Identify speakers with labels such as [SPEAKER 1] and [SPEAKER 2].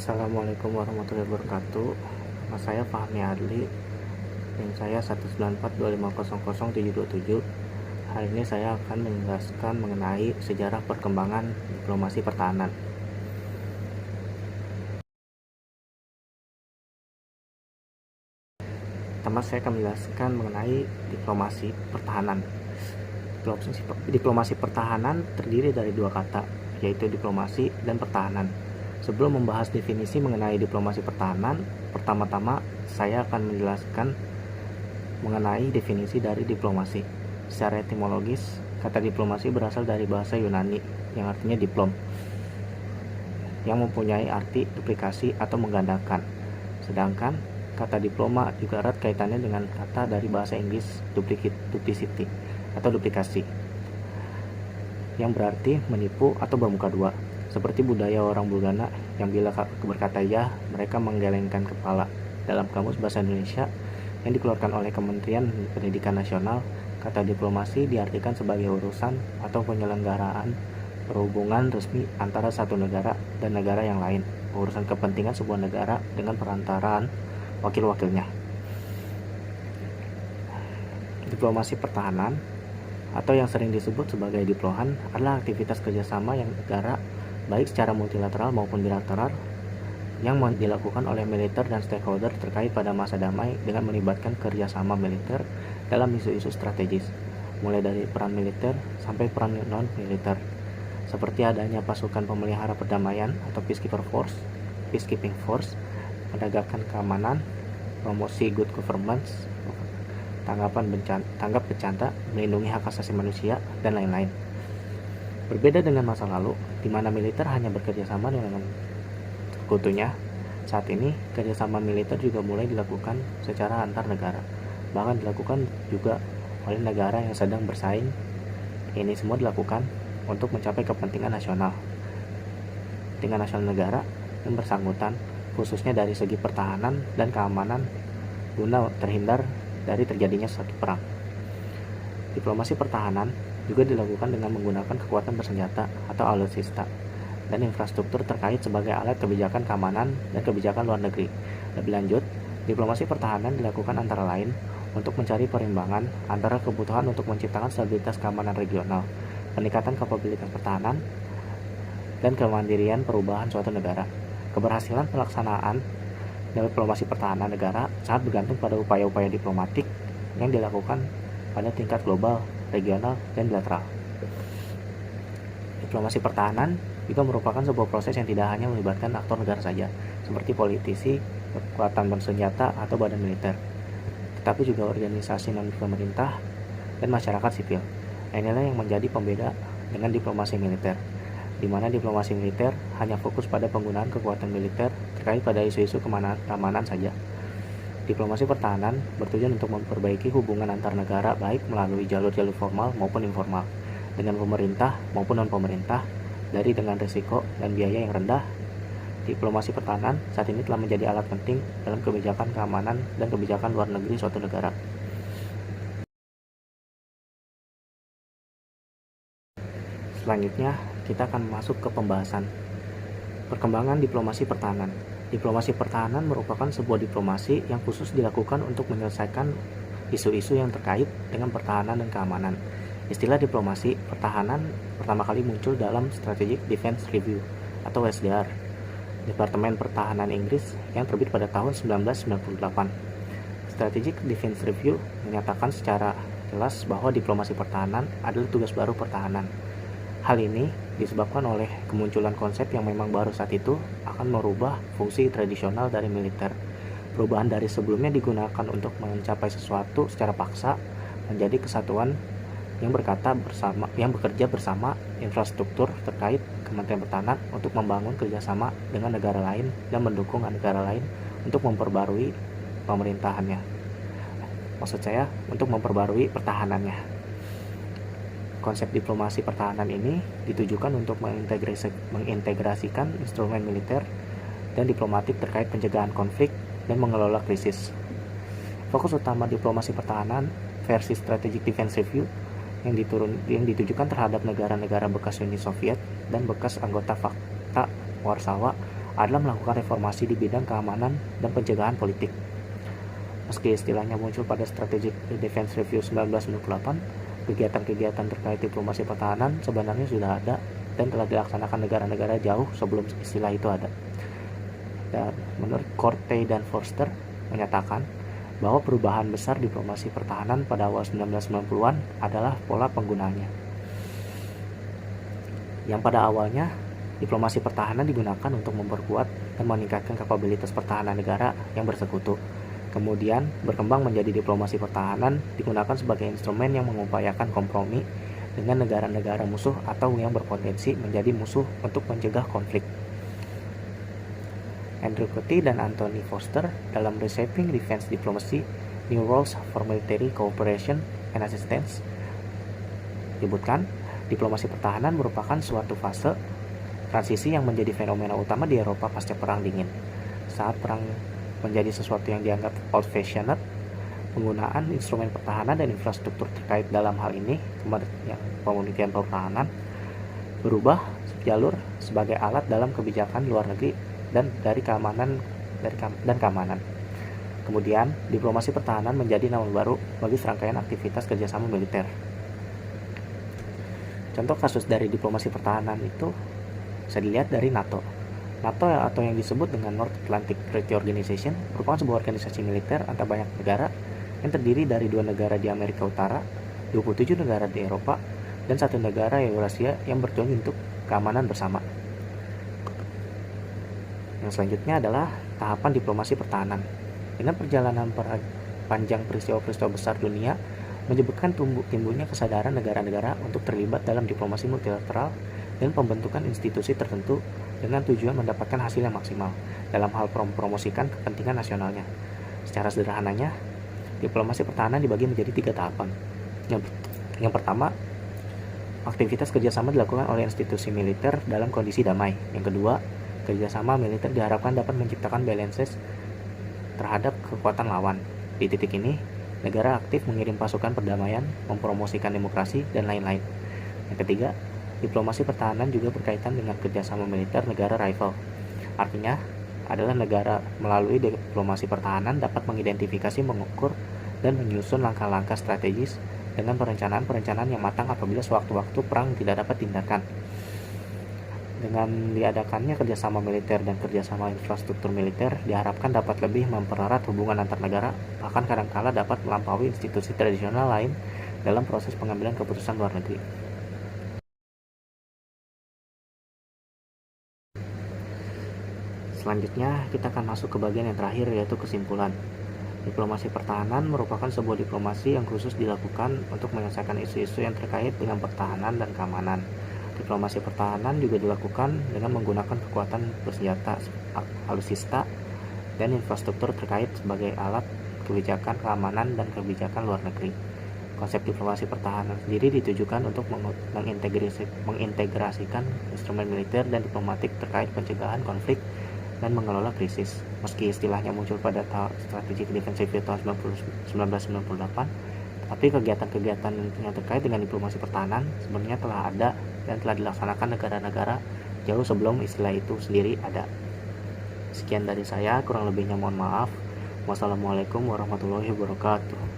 [SPEAKER 1] Assalamualaikum warahmatullahi wabarakatuh. Nama saya Fahmi Adli. NIM saya 194250077. Hari ini saya akan menjelaskan mengenai sejarah perkembangan diplomasi pertahanan. Pertama, saya akan menjelaskan mengenai diplomasi pertahanan. Diplomasi pertahanan terdiri dari dua kata, yaitu diplomasi dan pertahanan. Sebelum membahas definisi mengenai diplomasi pertahanan, pertama-tama saya akan menjelaskan mengenai definisi dari diplomasi. Secara etimologis, kata diplomasi berasal dari bahasa Yunani yang artinya diplom, yang mempunyai arti duplikasi atau menggandakan. Sedangkan kata diploma juga erat kaitannya dengan kata dari bahasa Inggris duplicity atau duplikasi, yang berarti menipu atau bermuka dua. Seperti budaya orang Bulgana yang bila berkata ya, mereka menggelengkan kepala. Dalam Kamus Bahasa Indonesia yang dikeluarkan oleh Kementerian Pendidikan Nasional, kata diplomasi diartikan sebagai urusan atau penyelenggaraan perhubungan resmi antara satu negara dan negara yang lain, urusan kepentingan sebuah negara dengan perantaraan wakil-wakilnya. Diplomasi pertahanan atau yang sering disebut sebagai diplohan adalah aktivitas kerjasama yang negara, baik secara multilateral maupun bilateral, yang dilakukan oleh militer dan stakeholder terkait pada masa damai dengan melibatkan kerjasama militer dalam isu-isu strategis, mulai dari peran militer sampai peran non-militer, seperti adanya pasukan pemelihara perdamaian atau peacekeeping force, menegakkan keamanan, promosi good governance, tanggap bencana, melindungi hak asasi manusia, dan lain-lain. Berbeda dengan masa lalu, di mana militer hanya bekerja sama dengan sekutunya, saat ini kerjasama militer juga mulai dilakukan secara antar negara, bahkan dilakukan juga oleh negara yang sedang bersaing. Ini semua dilakukan untuk mencapai kepentingan nasional dengan nasional negara yang bersangkutan, khususnya dari segi pertahanan dan keamanan, guna terhindar dari terjadinya suatu perang. Diplomasi pertahanan juga dilakukan dengan menggunakan kekuatan bersenjata atau alutsista dan infrastruktur terkait sebagai alat kebijakan keamanan dan kebijakan luar negeri. Lebih lanjut, diplomasi pertahanan dilakukan antara lain untuk mencari perimbangan antara kebutuhan untuk menciptakan stabilitas keamanan regional, peningkatan kapabilitas pertahanan, dan kemandirian perubahan suatu negara. Keberhasilan pelaksanaan diplomasi pertahanan negara sangat bergantung pada upaya-upaya diplomatik yang dilakukan pada tingkat global, regional, dan bilateral. Diplomasi pertahanan juga merupakan sebuah proses yang tidak hanya melibatkan aktor negara saja, seperti politisi, kekuatan bersenjata, atau badan militer, tetapi juga organisasi non-pemerintah dan masyarakat sipil. Inilah yang menjadi pembeda dengan diplomasi militer, di mana diplomasi militer hanya fokus pada penggunaan kekuatan militer terkait pada isu-isu keamanan saja. Diplomasi pertahanan bertujuan untuk memperbaiki hubungan antar negara, baik melalui jalur-jalur formal maupun informal, dengan pemerintah maupun non-pemerintah, dengan risiko dan biaya yang rendah. Diplomasi pertahanan saat ini telah menjadi alat penting dalam kebijakan keamanan dan kebijakan luar negeri suatu negara. Selanjutnya, kita akan masuk ke pembahasan perkembangan diplomasi pertahanan. Diplomasi pertahanan merupakan sebuah diplomasi yang khusus dilakukan untuk menyelesaikan isu-isu yang terkait dengan pertahanan dan keamanan. Istilah diplomasi pertahanan pertama kali muncul dalam Strategic Defense Review atau SDR, Departemen Pertahanan Inggris yang terbit pada tahun 1998. Strategic Defense Review menyatakan secara jelas bahwa diplomasi pertahanan adalah tugas baru pertahanan. Hal ini disebabkan oleh kemunculan konsep yang memang baru saat itu akan merubah fungsi tradisional dari militer. Perubahan dari sebelumnya digunakan untuk mencapai sesuatu secara paksa menjadi kesatuan yang bekerja bersama infrastruktur terkait Kementerian Pertahanan untuk membangun kerjasama dengan negara lain dan mendukung negara lain untuk memperbarui pemerintahannya. Maksud saya untuk memperbarui pertahanannya. Konsep diplomasi pertahanan ini ditujukan untuk mengintegrasikan instrumen militer dan diplomatik terkait pencegahan konflik dan mengelola krisis. Fokus utama diplomasi pertahanan versi Strategic Defense Review yang ditujukan terhadap negara-negara bekas Uni Soviet dan bekas anggota Pakta Warsawa adalah melakukan reformasi di bidang keamanan dan pencegahan politik. Meski istilahnya muncul pada Strategic Defense Review 1998, kegiatan-kegiatan terkait diplomasi pertahanan sebenarnya sudah ada dan telah dilaksanakan negara-negara jauh sebelum istilah itu ada. Dan menurut Korte dan Forster menyatakan bahwa perubahan besar diplomasi pertahanan pada awal 1990-an adalah pola penggunaannya. Yang pada awalnya, diplomasi pertahanan digunakan untuk memperkuat dan meningkatkan kapabilitas pertahanan negara yang bersekutu. Kemudian berkembang menjadi diplomasi pertahanan digunakan sebagai instrumen yang mengupayakan kompromi dengan negara-negara musuh atau yang berpotensi menjadi musuh untuk mencegah konflik. Andrew Coty dan Anthony Foster dalam Reshaping Defense Diplomacy, New Roles for Military Cooperation and Assistance menyebutkan, diplomasi pertahanan merupakan suatu fase transisi yang menjadi fenomena utama di Eropa pasca Perang Dingin. Saat perang menjadi sesuatu yang dianggap old-fashioned, penggunaan instrumen pertahanan dan infrastruktur terkait dalam hal ini, penelitian pertahanan, berubah jalur sebagai alat dalam kebijakan luar negeri dan keamanan. Kemudian, diplomasi pertahanan menjadi nama baru bagi serangkaian aktivitas kerjasama militer. Contoh kasus dari diplomasi pertahanan itu bisa dilihat dari NATO. NATO atau yang disebut dengan North Atlantic Treaty Organization merupakan sebuah organisasi militer antar banyak negara yang terdiri dari 2 negara di Amerika Utara, 27 negara di Eropa, dan 1 negara Eurasia yang berjuang untuk keamanan bersama. Yang selanjutnya adalah tahapan diplomasi pertahanan. Dengan perjalanan panjang peristiwa-peristiwa besar dunia menyebabkan timbulnya kesadaran negara-negara untuk terlibat dalam diplomasi multilateral dan pembentukan institusi tertentu dengan tujuan mendapatkan hasil yang maksimal dalam hal mempromosikan kepentingan nasionalnya. Secara sederhananya, diplomasi pertahanan dibagi menjadi 3 tahapan. Yang pertama, aktivitas kerjasama dilakukan oleh institusi militer dalam kondisi damai. Yang kedua, kerjasama militer diharapkan dapat menciptakan balances terhadap kekuatan lawan. Di titik ini, negara aktif mengirim pasukan perdamaian, mempromosikan demokrasi, dan lain-lain. Yang ketiga, diplomasi pertahanan juga berkaitan dengan kerjasama militer negara rival. Artinya, adalah negara melalui diplomasi pertahanan dapat mengidentifikasi, mengukur, dan menyusun langkah-langkah strategis dengan perencanaan-perencanaan yang matang apabila sewaktu-waktu perang tidak dapat dihindarkan. Dengan diadakannya kerjasama militer dan kerjasama infrastruktur militer diharapkan dapat lebih mempererat hubungan antar negara, bahkan kadangkala dapat melampaui institusi tradisional lain dalam proses pengambilan keputusan luar negeri. Selanjutnya, kita akan masuk ke bagian yang terakhir, yaitu kesimpulan. Diplomasi pertahanan merupakan sebuah diplomasi yang khusus dilakukan untuk menyelesaikan isu-isu yang terkait dengan pertahanan dan keamanan. Diplomasi pertahanan juga dilakukan dengan menggunakan kekuatan bersenjata, alutsista, dan infrastruktur terkait sebagai alat kebijakan keamanan dan kebijakan luar negeri. Konsep diplomasi pertahanan sendiri ditujukan untuk mengintegrasikan instrumen militer dan diplomatik terkait pencegahan konflik dan mengelola krisis. Meski istilahnya muncul pada Strategic Defense Review tahun 1998, tapi kegiatan-kegiatan yang terkait dengan diplomasi pertahanan sebenarnya telah ada dan telah dilaksanakan negara-negara jauh sebelum istilah itu sendiri ada. Sekian dari saya, kurang lebihnya mohon maaf. Wassalamualaikum warahmatullahi wabarakatuh.